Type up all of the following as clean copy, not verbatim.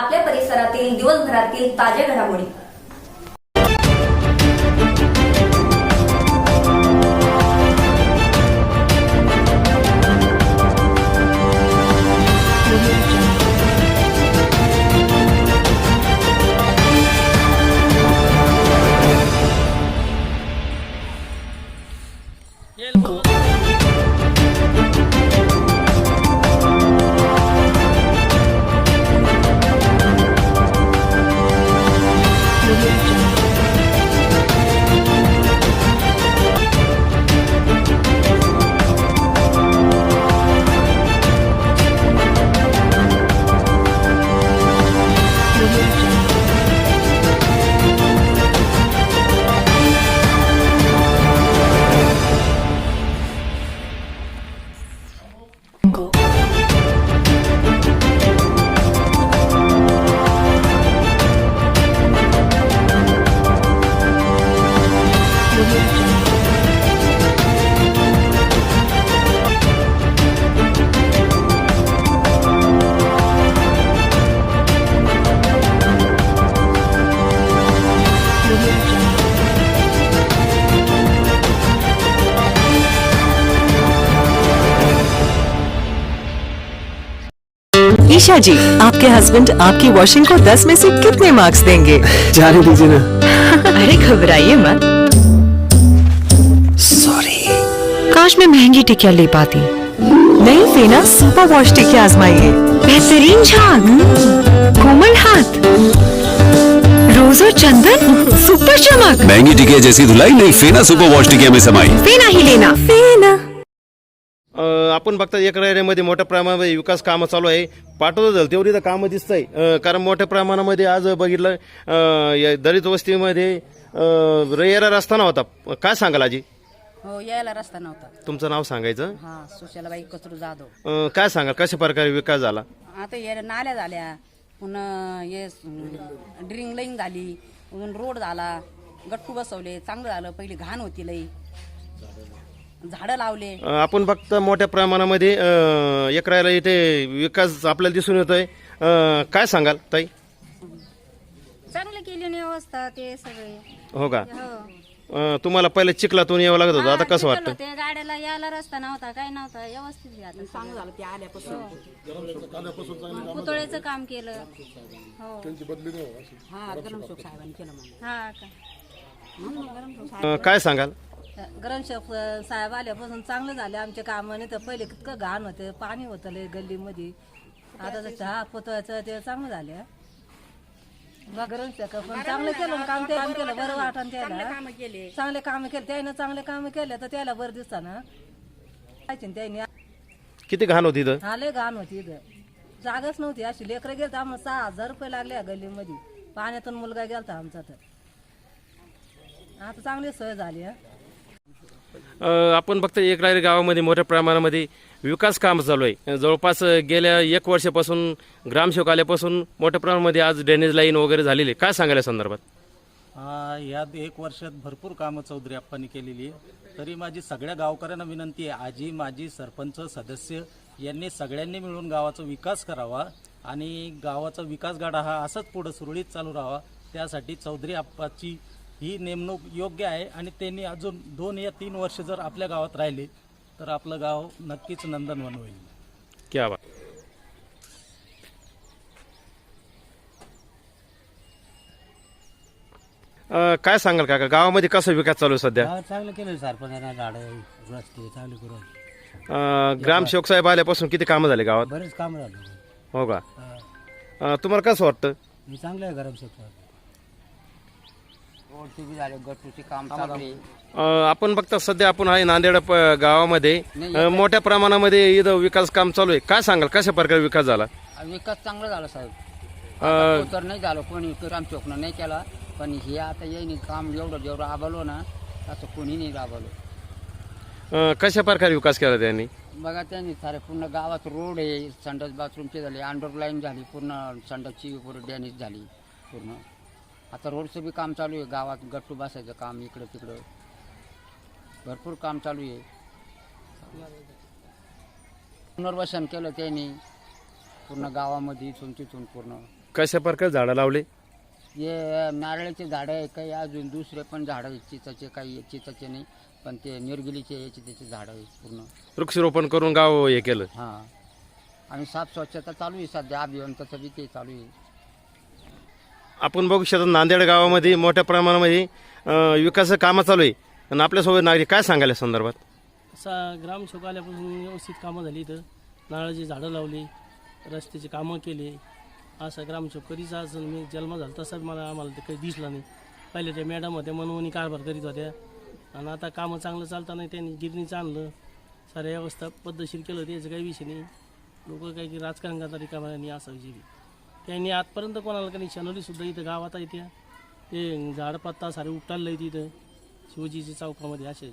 आपल्या परिसरातील दिवसभरातील ताज्या घडामोडी। ईशा जी, आपके हस्बैंड आपकी वॉशिंग को 10 में से कितने मार्क्स देंगे? जाने दीजिए ना। अरे घबराइए मत। सॉरी। काश मैं महंगी टिकिया ले पाती। नहीं फेना सुपर वॉश टिकिया आजमाइए। बेहतरीन झाग, कोमल हाथ, रोज और चंदन, सुपर चमक। महंगी टिकिया जैसी धुलाई नहीं, फेना सुपर वॉश टिकिया में समाई। फेना ही लेना, फेना। आपण बघता एका एरियामध्ये मोठ्या प्रमाणामध्ये विकास कामं चालू आहे। पाठवलं झालं तेवढी तर कामं दिसत आहे, कारण मोठ्या प्रमाणामध्ये आज बघितलं या दलित वस्तीमध्ये यायला रस्ता नव्हता। काय सांगाल आजी? हो, यायला रस्ता नव्हता। तुमचं नाव सांगायचं? हा, सुशालाबाई कचरू जाधव। काय सांगाल कशा प्रकारे विकास झाला? आता या नाल्या झाल्या, पुन्हा हे ड्रिंक लाईन झाली, अजून रोड झाला, गट्टू बसवले, चांगलं झालं। पहिली घाण होती लई, झाडं लावले। आपण फक्त मोठ्या प्रमाणामध्ये एकरायला इथे विकास आपल्याला दिसून येतोय। काय सांगाल ताई? चांगलं केली नाही व्यवस्था ते सगळे। हो का? हो, तुम्हाला पहिले चिखलातून यावं लागत होतं, आता कसं वाटतं? ते गाड्याला यायला रस्ता नव्हता, काय नव्हता, व्यवस्थित आहे आता। चांगलं झालं ते आल्यापासून। पुतळ्याचं काम केलं। हो, हा, गरमशोक साहेबांनी केलं म्हणून। हा का? काय सांगाल? गरमशोक साहेब आल्यापासून चांगलं झालं आमचे काम। नाही तर पहिले कितकं घाण होतं, पाणी होतं लय गल्लीमध्ये। आता तर चहा पुतळ्याचं ते चांगलं झालं। गरमशोक पण चांगलं केलं काम, ते काम केलं बरं वाटण त्याला। चांगले काम केले त्यानं, चांगले काम केले तर त्याला बरं दिसतं ना। त्याने किती घाण होती इथं? हा, लय घाण होती इथं, जागाच नव्हती। अशी लेकरं गेलं तर आम्हाला 6,000 रुपये लागले या गल्लीमध्ये। पाण्यातून मुलगा गेलता आमचा, तर आता चांगली सोय झाली। आपण फक्त एकरारी गावामध्ये मोठ्या प्रमाणामध्ये विकास काम चालू आहे। जवळपास गेल्या 1 वर्षापासून ग्रामसेवक आल्यापासून मोठ्या प्रमाणामध्ये आज ड्रेनेज लाईन वगैरे झालेली। काय सांगाल या संदर्भात? या 1 वर्षात भरपूर कामं चौधरी अप्पांनी केलेली आहे। तरी माझी सगळ्या गावकऱ्यांना विनंती आहे, आजी, माजी, सरपंच, सदस्य यांनी सगळ्यांनी मिळून गावाचा विकास करावा आणि गावाचा विकास गाडा हा असाच पुढे सुरळीत चालू राहावा। त्यासाठी चौधरी अप्पाची ही नेमणूक योग्य आहे आणि त्यांनी अजून 2 या 3 वर्ष जर आपल्या गावात राहिले तर आपलं गाव नक्कीच नंदनवन होईल। क्या बात। काय सांगाल काका, गावामध्ये कसा विकास चालू आहे सध्या? चांगलं केलं सरपंचाने, झाडं रस्ते चांगले करून। ग्रामसेवक साहेब आल्यापासून किती कामं झाले गावात? बरेच काम झालं। हो का? तुम्हाला कसं वाटतं? हे चांगलं आहे गरमशेक। गट्टूचे काम चालू। आपण बघता सध्या आपण आहे नांदेड गावामध्ये मोठ्या प्रमाणामध्ये इथं विकास काम चालू आहे। काय सांगाल कशा प्रकारे विकास झाला? विकास चांगला झाला साहेब। तर नाही झालं, कोणी ग्रामसेवकनं नाही केला, पण हे आता येईन काम जेवढं राबवलो ना असं कोणी नाही राबवलं। कशा प्रकारे विकास केला त्यांनी? बघा, त्यांनी सारे पूर्ण गावात रोड आहे, संडास बाथरूमचे झाले, अंडरलाईन झाली, पूर्ण संडासची पूर्ण डॅमेज झाली पूर्ण। आता रोडचं बी काम चालू आहे, गावात गट्टू बसायचं काम इकडं तिकडं भरपूर काम चालू आहे। पुनर्वसन केलं त्यांनी, पूर्ण गावामध्ये इथून तिथून पूर्ण कशा प्रकारे झाडं लावले? हे नारळाचे झाडं आहे, काही अजून दुसरे पण झाडं आहेत चिचाचे, काही चिचाचे नाही पण ते निर्गिलीचे याचे त्याचे झाडं आहे पूर्ण. वृक्षारोपण करून गाव हे केलं. हां आणि साफ स्वच्छता चालू आहे सध्या, अभियंताचं बी ते चालू आहे. आपण बघू शकतो नांदेड गावामध्ये मोठ्या प्रमाणामध्ये विकास कामं चालू आहे आणि आपल्यासोबत नागरिक काय सांगायला संदर्भात? ग्रामसेवक आल्यापासून व्यवस्थित कामं झाली. इथं नारळाची झाडं लावली, रस्त्याची कामं केली. असं ग्रामसेवक कधीच असं मी जन्म झाला तसाच आम्हाला ते काही दिसला नाही. पहिले त्या मॅडम होत्या मनवणी कारभार करीत होत्या आणि आता कामं चांगलं चालताना त्यांनी गिरणीचं आणलं, साऱ्या व्यवस्था पद्धतशीर केलं, त्याचं काही विषय नाही. लोक काही राजकारण करतात रिकामा नाही असा विषय नाही. त्यांनी आजपर्यंत कोणाला काही शनवलीसुद्धा इथं गावात येत्या ते झाडपत्ता सारे उपटायला येते इथं शिवजीच्या चौकामध्ये असे.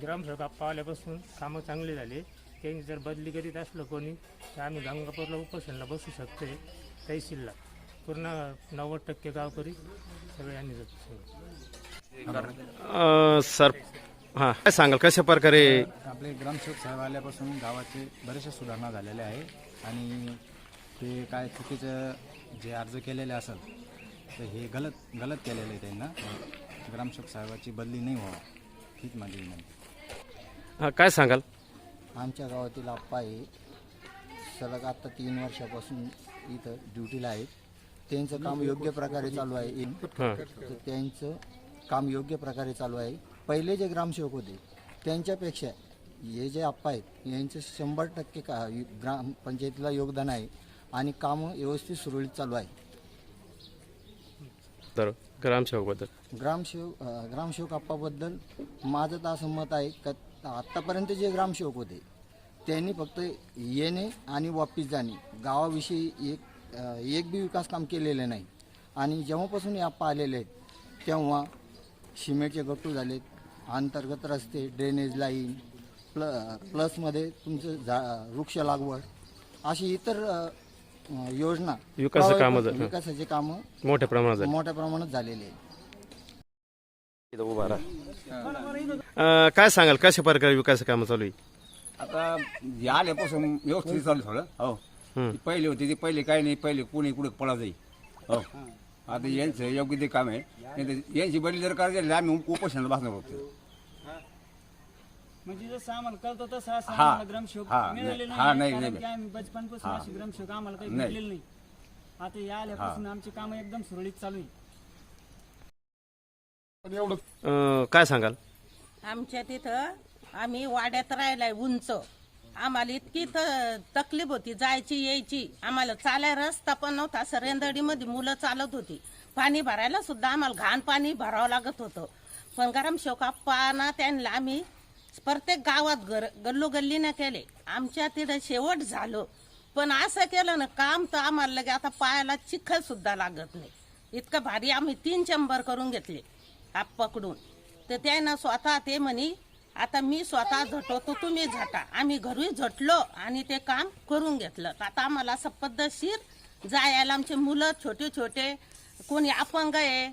ग्रामसेवक आप्पा आल्यापासून कामं चांगली झाली. त्यांनी जर बदली करीत असलं कोणी तर आम्ही गंगापूरला उपोषणला बसू शकतो. तहसीलला पूर्ण 90% गावकरी सगळे आम्ही जातो. सर हां काय सांगाल कशा प्रकारे? आपले ग्रामसेवक साहेब आल्यापासून गावाचे बरेचशा सुधारणा झालेल्या आहे आणि ते काय चुकीचं जे अर्ज केलेले असतात तर हे गलत केलेलं आहे. त्यांना ग्रामसेवक साहेबाची बदली नाही व्हावं हीच माझी विनंती. हां काय सांगाल? आमच्या गावातील आप्पा आहे, सलग आता 3 वर्षापासून इथं ड्युटीला आहेत. त्यांचं काम योग्य प्रकारे चालू आहे. तर त्यांचं काम योग्य प्रकारे चालू आहे. पहिले जे ग्रामसेवक होते त्यांच्यापेक्षा हे जे आप्पा आहेत यांचं 100% ग्रामपंचायतीला योगदान आहे आणि कामं व्यवस्थित सुरळीत चालू आहे. तर ग्रामसेवक आप्पाबद्दल माझं तर असं मत आहे का आत्तापर्यंत जे ग्रामसेवक होते त्यांनी फक्त येणे आणि वापिस जाणे, गावाविषयी एक बी विकास काम केलेलं नाही. आणि जेव्हापासून हे आप्पा आलेले आहेत तेव्हा सिमेंटचे गट्टू झालेत, अंतर्गत रस्ते, ड्रेनेज लाईन, प्लसमध्ये तुमचं वृक्ष लागवड अशी इतर योजना विकासाचे कामं मोठ्या प्रमाणात झालेले आहेत. काय सांगाल कशा प्रकारे विकास कामं चालू आहे? आता आल्यापासून व्यवस्थित चालू थोडं. हो पहिले होते ते पहिले काही नाही, पहिले कोणी कुठे पळा जाई. हो आता यांचं योग्य ते काम आहे. यांची बदली जर करायची आम्ही उपोषणाला बसणार होतो. म्हणजे जसं आम्हाला कळतं तसं ग्रामसेवक मिळाले नाही नाही. आम्ही बचपनपासून अशी ग्रामसेवक आम्हाला काही मिळालेलं नाही. आता या आल्यापासून आमची कामं एकदम सुरळीत चालू आहे. काय सांगाल? आमच्या तिथं आम्ही वाड्यात राहिलाय उंच. आम्हाला इतकी तकलीफ होती जायची यायची. आम्हाला चालाय रस्ता पण नव्हता. असं रेंदडीमध्ये मुलं चालत होती. पाणी भरायला सुद्धा आम्हाला घाण पाणी भरावं लागत होतं. पण ग्रामसेवक आप्पांना त्यांना आम्ही प्रत्येक गावात गल्लोगल्लीनं केले. आमच्या तिथं शेवट झालं. पण असं केलं ना काम तर आम्हाला लगे आता पायाला चिखल सुद्धा लागत नाही. इतकं भारी आम्ही 3 चंबर करून घेतले आप्पाकडून. तर त्यांना स्वतः ते म्हणे आता मी स्वतः झटवतो तुम्ही झटा. आम्ही घरी झटलो आणि ते काम करून घेतलं. आता आम्हाला असं पद्धतशीर जायला आमचे मुलं छोटे छोटे कोणी अपंग आहे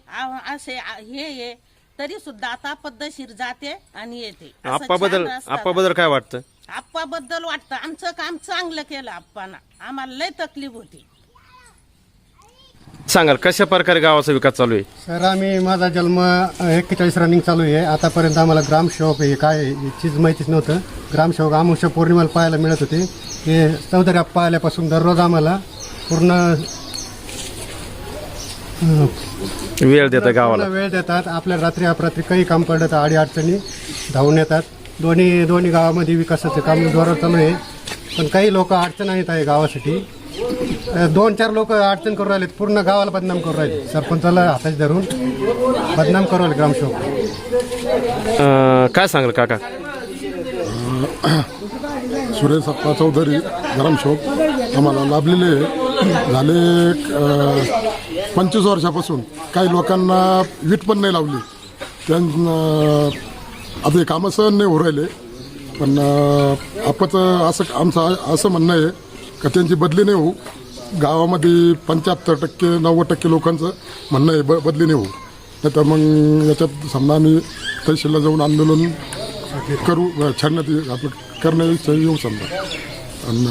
असे हे आहे तरी सुद्धा आता पद्धतशीर जाते आणि येते. आप्पाबद्दल काय वाटतं? आप्पाबद्दल वाटतं आमचं काम चांगलं केलं आप्पांना. आम्हाला लय तकलीफ होती. सांगाल कशा प्रकारे गावाचा विकास चालू आहे? सर माझा जन्म 41 रनिंग चालू आहे. आतापर्यंत आम्हाला ग्रामसेवक हे काय चीज माहितीच नव्हतं. ग्रामसेवक अमावस्या पौर्णिमेला पाहायला मिळत होते. हे चौधरी आप्पा आल्यापासून दररोज आम्हाला पूर्ण वेळ देतात गावाला, वेळ देतात. आपल्या रात्री अपरात्री काही काम पडलं तर आडी अडचणी धावून येतात. दोन्ही गावामध्ये विकासाचे काम जोरावर चालू आहे. पण काही लोक अडचण आणत आहे गावासाठी. 2-4 लोक अडचण करून राहिलेत. पूर्ण गावाला बदनाम करून राहिले. सरपंचाला हाताची धरून बदनाम करू राहिले ग्रामसेवक. काय सांगाल काका? सुरेश अप्पा चौधरी ग्रामसेवक आम्हाला लाभलेले झाले 25 वर्षापासून. काही लोकांना वीट पण नाही लावली. त्यांना आता हे कामं सहन नाही होऊ राहिले. पण आपचं आमचं असं म्हणणं आहे का त्यांची बदली नाही होऊ. गावामध्ये 75% 90% लोकांचं म्हणणं आहे बदली नाही होऊ. नाही तर मग याच्यात समजा आम्ही तहसीलला जाऊन आंदोलन करू. छाननी आपलं करण्याविषयी येऊ समजा. आणि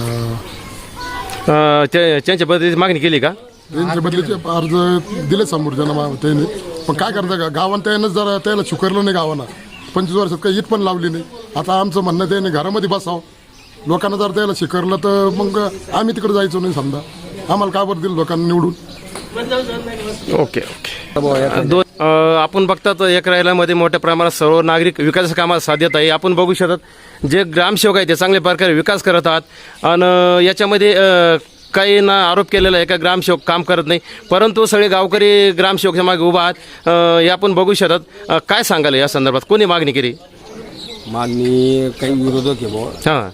त्यांच्या पद्धतीची मागणी केली का? त्यांच्या बदलीचे अर्ज दिले समोरच्या त्यांनी, पण काय करता का गावानं त्यानं जरा त्याला स्वीकारलं नाही. गावानं 25 वर्षात काही ईट पण लावली नाही. आता आमचं म्हणणं त्याने घरामध्ये बसावं, लोकांना जर त्याला स्वीकारलं तर मग आम्ही तिकडे जायचो नाही समजा. आम्हाला का बरं दिलं लोकांना निवडून. ओके आपण बघतात एकरायलामध्ये मोठ्या प्रमाणात सर्व नागरिक विकासाच्या कामात साथ देत आहे. आपण बघू शकतात जे ग्रामसेवक आहेत ते चांगल्या प्रकारे विकास करत आहात आणि याच्यामध्ये काही ना आरोप केलेला आहे का ग्रामसेवक काम करत नाही, परंतु सगळे गावकरी ग्रामसेवकच्या मागे उभा आहात. हे आपण बघू शकतात. काय सांगाल या संदर्भात? कोणी मागणी केली? मागणी काही विरोधक आहे भाऊ,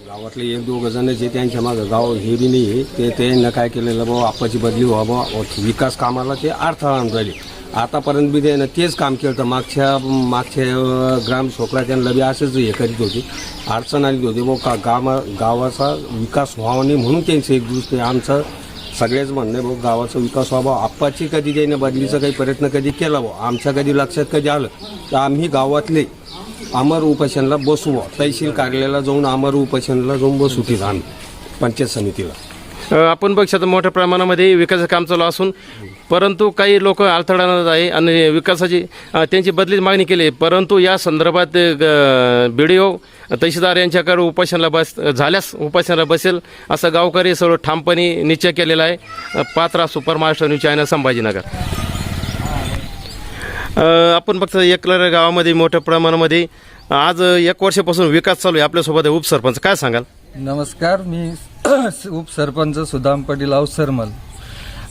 गावातले 1-2 जण जे त्यांच्या मागं गाव हे बी नाही ते त्यांना काय केलेलं भाऊ आपाची बदली व्हावं, विकास कामाला ते अडथळा आणून राहिले. आतापर्यंत बी त्यानं तेच काम केलं. तर मागच्या ग्रामसेवकला त्यांना बी असंच हे करीत होते, अडचण आली होती भाऊ गावाचा विकास व्हावा नाही म्हणून त्यांचं एक दिवस आमचं सगळ्याच म्हणणं भाऊ गावाचा विकास व्हावा. आप्पाची कधी त्याने बदलीचा काही प्रयत्न कधी केला भाऊ, आमच्या कधी लक्षात कधी आलं तर आम्ही गावातले अमर उपोषणला बसू, तहसील कार्यालयाला जाऊन अमर उपोषणला जाऊन बसू तिथं आम्ही पंचायत समितीला. आपण बघ शकतो मोठ्या प्रमाणामध्ये विकासाचं काम चालू असून परंतु काही लोक अडथळा आणत आहे आणि विकासाची त्यांची बदलीची मागणी केली. परंतु या संदर्भात BDO तहसीलदार यांच्याकडे उपोषणाला झाल्यास उपोषणाला बसेल असं गावकरी सर्व ठामपणे निश्चय केलेला आहे. Patra super Maharashtra news channel Sambhajinagar. आपण बघतो एकलर गावामध्ये मोठ्या प्रमाणामध्ये आज 1 वर्षापासून विकास चालू आहे. आपल्यासोबत उपसरपंच, काय सांगाल? नमस्कार, मी उपसरपंच सुदाम पाटील अवसरमल.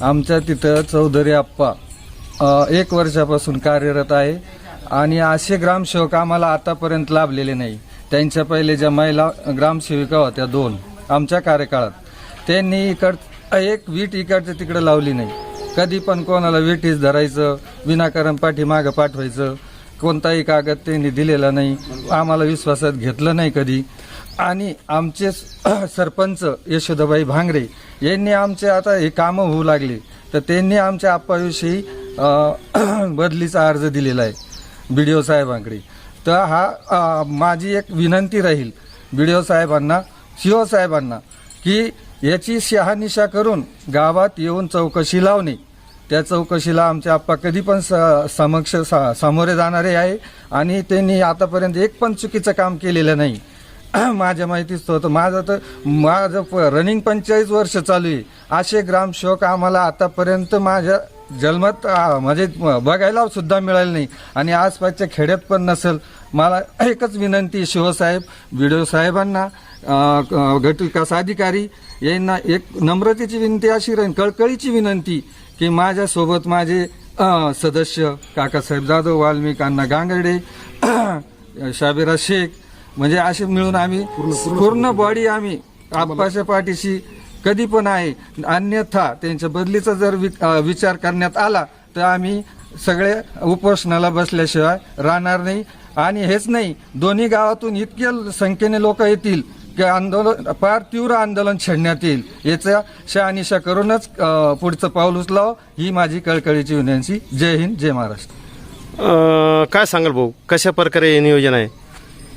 आमच्या तिथं चौधरी आप्पा 1 वर्षापासून कार्यरत आहे आणि असे ग्रामसेवक आम्हाला आतापर्यंत लाभलेले नाही. त्यांच्या पहिले ज्या महिला ग्रामसेविका होत्या 2 आमच्या कार्यकाळात, त्यांनी एक वीट इकडच्या तिकडे लावली नाही. कधी पण कोणाला विटीस धरायचं, विनाकारण पाठीमागं पाठवायचं, कोणताही कागद त्यांनी दिलेला नाही, आम्हाला विश्वासात घेतलं नाही कधी. आणि आमचे सरपंच यशोदाबाई भांगरे यांनी आमचे आता हे कामं होऊ लागले तर त्यांनी आमच्या आप्पाविषयी बदलीचा अर्ज दिलेला आहे BDO साहेबांकडे. तर हा माझी एक विनंती राहील BDO साहेबांना, CO साहेबांना की याची शहानिशा करून गावात येऊन चौकशी लावणे. त्या चौकशीला आमचे आप्पा कधी पण सामोरे जाणारे आहे आणि त्यांनी आतापर्यंत एक पण चुकीचं काम केलेलं नाही. माझ्या माहितीच होतं. माझं रनिंग 45 वर्ष चालू आहे. असे ग्रामसेवक आम्हाला आतापर्यंत माझ्या जन्मात म्हणजे बघायला सुद्धा मिळाले नाही आणि आसपासच्या खेड्यात पण नसेल. मला एकच विनंती शिवसाहेब, BDO साहेबांना, गट विकास अधिकारी यांना एक नम्रतेची विनंती अशी राहील, कळकळीची विनंती की माझ्यासोबत माझे सदस्य काकासाहेब जाधव, वाल्मिक अण्णा गांगर्डे, शाबिरा शेख म्हणजे असे मिळून आम्ही पूर्ण बॉडी आम्ही आप्पाच्या पाठीशी कधी पण आहे. अन्यथा त्यांच्या बदलीचा जर विचार करण्यात आला तर आम्ही सगळे उपोषणाला बसल्याशिवाय राहणार नाही. आणि हेच नाही, दोन्ही गावातून इतक्या संख्येने लोक येतील की आंदोलन फार तीव्र आंदोलन छेडण्यात येईल. याचा शहानिशा करूनच पुढचं पाऊल उचलावं ही माझी कळकळीची विनंती. जय हिंद, जय महाराष्ट्र. काय सांगाल भाऊ, कशा प्रकारे नियोजन आहे?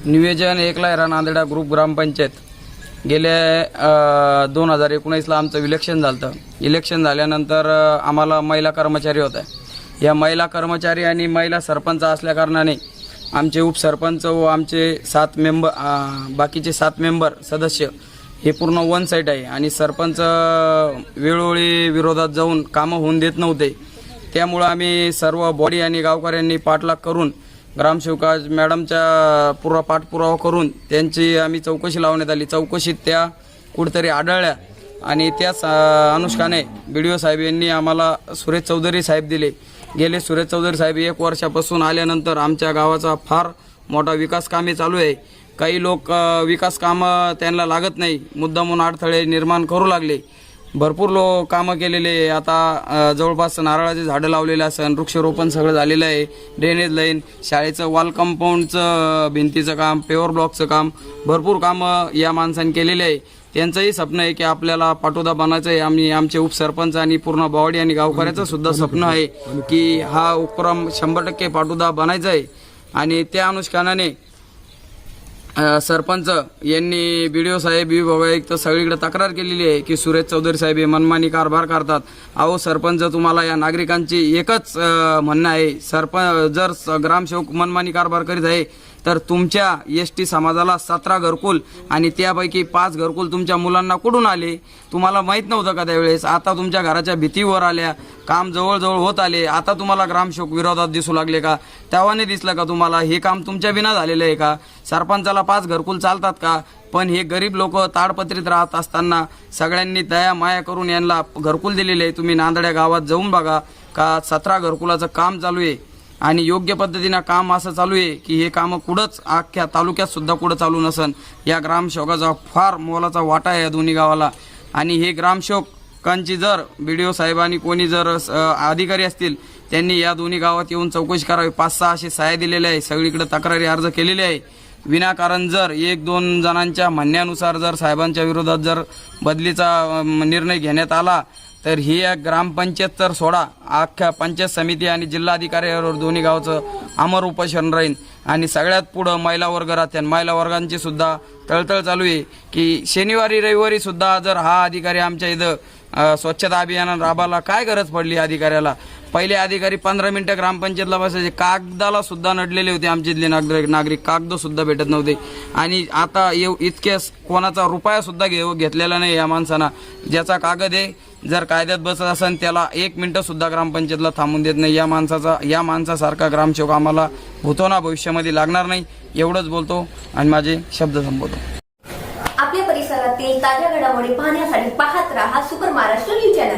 नियोजन एकलायरा नांदेडा ग्रुप ग्रामपंचायत गेल्या 2019ला आमचं इलेक्शन झालं. इलेक्शन झाल्यानंतर आम्हाला महिला कर्मचारी होत्या. या महिला कर्मचारी आणि महिला सरपंच असल्याकारणाने आमचे उपसरपंच व आमचे 7 मेंबर बाकीचे 7 मेंबर सदस्य हे पूर्ण वन साईड आहे आणि सरपंच वेळोवेळी विरोधात जाऊन कामं होऊन देत नव्हते. त्यामुळं आम्ही सर्व बॉडी आणि गावकऱ्यांनी पाठलाग करून ग्रामसेवका मॅडमच्या पुरा पाठपुरावा करून त्यांची आम्ही चौकशी लावण्यात आली. चौकशीत त्या कुठेतरी आढळल्या आणि त्याच अनुषंगाने BDO साहेब यांनी आम्हाला सुरेश चौधरी साहेब दिले. गेले सुरेश चौधरी साहेब 1 वर्षापासून आल्यानंतर आमच्या गावाचा फार मोठा विकास कामे चालू आहे. काही लोक विकास कामं त्यांना लागत नाही, मुद्दामून अडथळे निर्माण करू लागले. भरपूर लोक कामं केलेले. आता जवळपास नारळाचे झाडं लावलेले असन, वृक्षारोपण सगळं झालेलं आहे. ड्रेनेज लाईन, शाळेचं वॉल कंपाऊंडचं भिंतीचं काम, पेवर ब्लॉकचं काम, भरपूर कामं या माणसांनी केलेले आहे. त्यांचंही स्वप्न आहे की आपल्याला पाटोदा बनायचं आहे. आम्ही आमचे उपसरपंच आणि पूर्ण बावडी आणि गावकऱ्याचं सुद्धा स्वप्न आहे की हा उपक्रम 100% पाटोदा बनायचा आहे. आणि त्या अनुषंगाने सरपंच यांनी BDO साहेब विभागायुक्त सगळीकडे तक्रार केलेली आहे की सुरेश चौधरी साहेब हे मनमानी कारभार करतात. अहो सरपंच, तुम्हाला या नागरिकांची एकच म्हणणं आहे, जर ग्रामसेवक मनमानी कारभार करीत आहे तर तुमच्या ST समाजाला 17 घरकुल आणि त्यापैकी 5 घरकुल तुमच्या मुलांना कुठून आले? तुम्हाला माहीत नव्हतं का त्यावेळेस? आता तुमच्या घराच्या भीतीवर आल्या, काम जवळजवळ होत आले, आता तुम्हाला ग्रामसेवक विरोधात दिसू लागले का? तेव्हा नाही दिसलं का तुम्हाला? हे काम तुमच्या बिना झालेलं आहे का? सरपंचाला 5 घरकुल चालतात का? पण हे गरीब लोक ताडपत्रीत राहत असताना सगळ्यांनी दया माया करून यांना घरकुल दिलेले आहे. तुम्ही नांदड्या गावात जाऊन बघा का 17 घरकुलाचं काम चालू आहे आणि योग्य पद्धतीनं काम असं चालू आहे की हे कामं कुठंच अख्ख्या तालुक्यात सुद्धा कुठं चालू नसन. या ग्रामसेवकाचा फार मोलाचा वाटा आहे या दोन्ही गावाला. आणि हे ग्रामसेवकांची जर BDO साहेबांनी कोणी जर अधिकारी असतील त्यांनी या दोन्ही गावात येऊन चौकशी करावी. 5-6 असे सह्या दिलेले आहे, सगळीकडे तक्रारी अर्ज केलेले आहे. विनाकारण जर 1-2 जणांच्या म्हणण्यानुसार जर साहेबांच्या विरोधात जर बदलीचा निर्णय घेण्यात आला तर ही ग्रामपंचायत तर सोडा, अख्ख्या पंचायत समिती आणि जिल्हाधिकाऱ्यावर दोन्ही गावचं अमर उपोषण राहील. आणि सगळ्यात पुढं महिला वर्ग राहते, महिला वर्गांची सुद्धा तळतळ चालू आहे की शनिवारी रविवारी सुद्धा जर हा अधिकारी आमच्या इथं स्वच्छता अभियान राबाला काय गरज पडली अधिकाऱ्याला? पहिले अधिकारी 15 मिनिटं ग्रामपंचायतला बसायचे, कागदाला सुद्धा नडलेले होते आमचे इथले नागरिक, कागद सुद्धा भेटत नव्हते. आणि आता इतके कोणाचा रुपया सुद्धा घेतलेला नाही या माणसानं. ज्याचा कागद आहे जर कायद्यात बसत असेल त्याला 1 मिनिटं सुद्धा ग्रामपंचायतला थांबून देत नाही. या माणसासारखा ग्रामसेवक आम्हाला भूतोना भविष्यामध्ये लागणार नाही. एवढंच बोलतो आणि माझे शब्द संपवतो. आपल्या परिसरातील ताज्या घडामोडी पाहण्यासाठी पाहत राहा सुपर महाराष्ट्र न्यूज चॅनल.